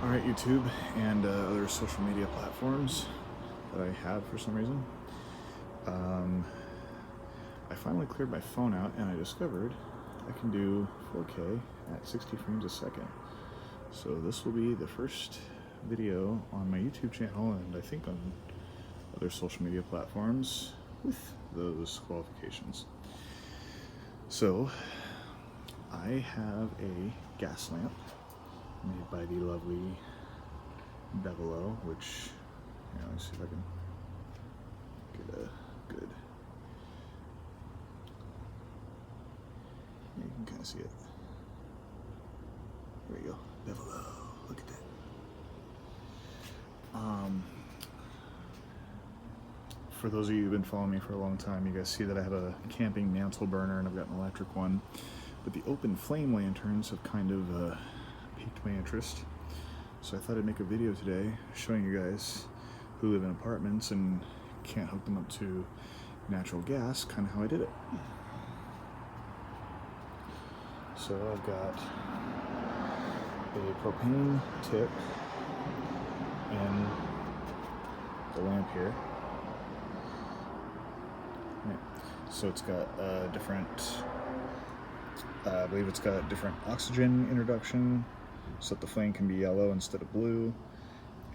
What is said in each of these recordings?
Alright, YouTube and other social media platforms that I have for some reason. I finally cleared my phone out and I discovered I can do 4K at 60 frames a second. So this will be the first video on my YouTube channel and I think on other social media platforms with those qualifications. So I have a gas lamp made by the lovely Bevolo, which, let me see if I can get a good, you can kind of see it. There we go, Bevolo, look at that. For those of you who've been following me for a long time, you guys see that I have a camping mantle burner and I've got an electric one, but the open flame lanterns have kind of piqued my interest. So I thought I'd make a video today showing you guys who live in apartments and can't hook them up to natural gas, kind of how I did it. So I've got a propane tip in the lamp here. Right. So it's got different, I believe it's got different oxygen introduction, so that the flame can be yellow instead of blue,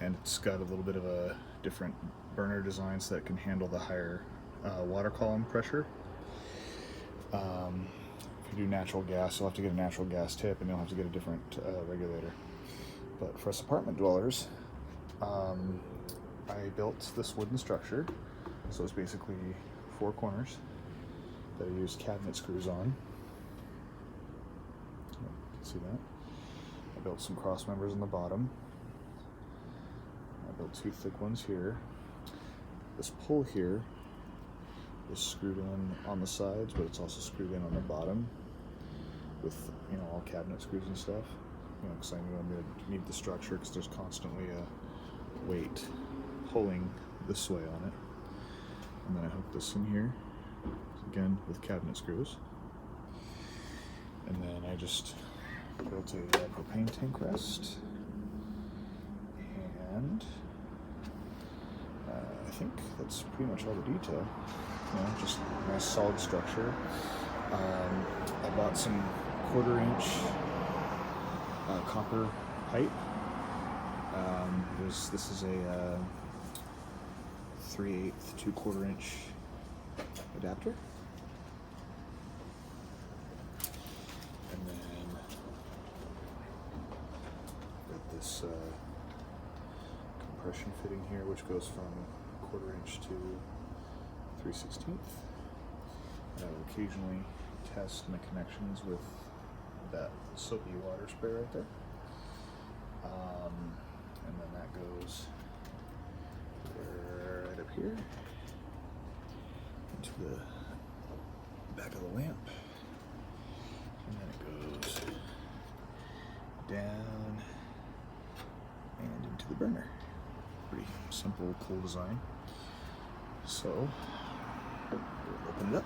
and it's got a little bit of a different burner design so that it can handle the higher water column pressure. If you do natural gas, you'll have to get a natural gas tip and you'll have to get a different regulator. But for us apartment dwellers, I built this wooden structure, so it's basically 4 corners that I used cabinet screws on. You can see that. I built some cross members on the bottom. I built 2 thick ones here. This pole here is screwed in on the sides, but it's also screwed in on the bottom with, all cabinet screws and stuff. Because I knew I'm going to need the structure because there's constantly a weight pulling this way on it. And then I hooked this in here, again with cabinet screws. And then I just built a propane tank rest. And I think that's pretty much all the detail. Just a nice solid structure. I bought some 1/4-inch copper pipe. This is a 3/8 2/4-inch adapter. And then got this compression fitting here, which goes from 1/4-inch to 3/16. I will occasionally test my connections with that soapy water spray right there. And then that goes right up here into the back of the lamp. And then it goes down and into the burner. Pretty simple, cool design. So we'll open it up.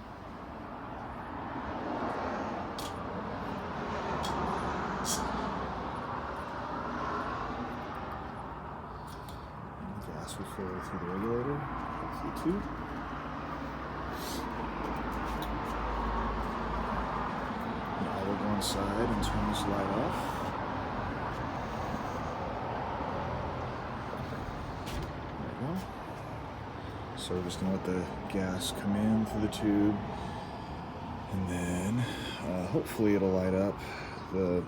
And the gas will flow through the regulator, through the tube. Now I will go inside and turn this light off. There we go. So we're just going to let the gas come in through the tube, and then hopefully it'll light up. The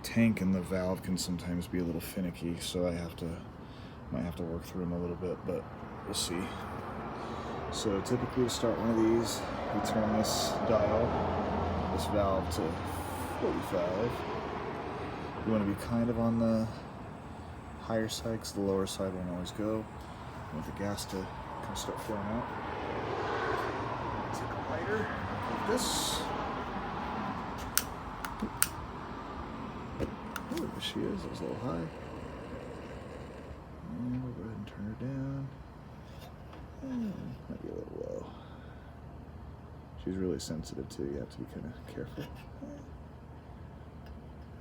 tank and the valve can sometimes be a little finicky, so might have to work through them a little bit, but we'll see. So typically to start one of these, you turn this dial, this valve to 45. You want to be kind of on the higher side because the lower side won't always go. You want the gas to kind of start flowing out. Take a lighter like this. Oh, there she is. That was a little high. And we'll go ahead and turn her down. Might be a little low. She's really sensitive too. You have to be kind of careful.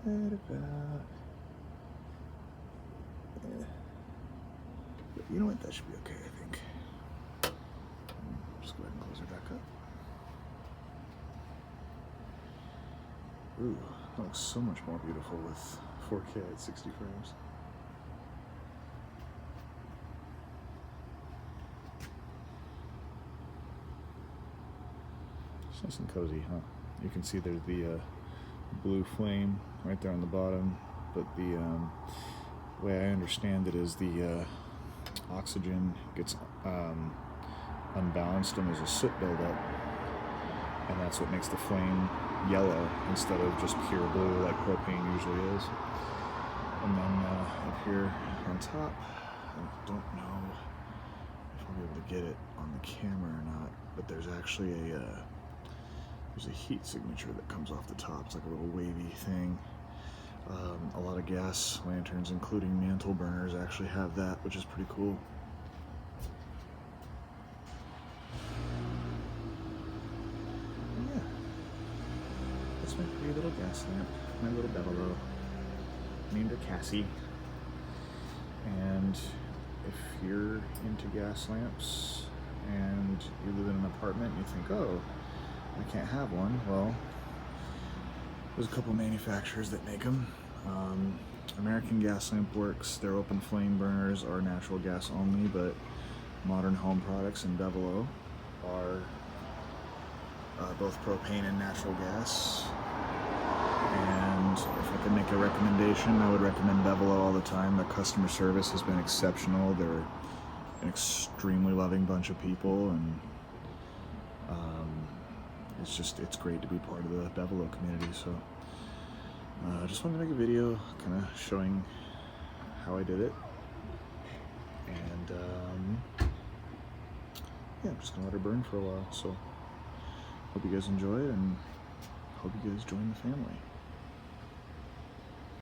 Right about But you know what? That should be okay, I think. Just go ahead and close her back up. Ooh, that looks so much more beautiful with 4K at 60 frames. It's nice and cozy, huh? You can see there's the blue flame right there on the bottom, but the way I understand it is the oxygen gets unbalanced and there's a soot buildup, and that's what makes the flame yellow instead of just pure blue like propane usually is. And then up here on top, I don't know if I'll be able to get it on the camera or not, but there's actually there's a heat signature that comes off the top. It's like a little wavy thing. A lot of gas lanterns, including mantle burners, actually have that, which is pretty cool. Yeah, that's my pretty little gas lamp, my little bevolo. Named her Cassie. And if you're into gas lamps and you live in an apartment and you think, oh, I can't have one, well, there's a couple manufacturers that make them. American Gas Lamp Works, their open flame burners are natural gas only, but Modern Home Products and Bevolo are both propane and natural gas. And if I could make a recommendation, I would recommend Bevolo all the time. Their customer service has been exceptional. They're an extremely loving bunch of people, and it's great to be part of the Bevolo community. So I just wanted to make a video kind of showing how I did it, and yeah, I'm just gonna let her burn for a while. So hope you guys enjoy it, and hope you guys join the family.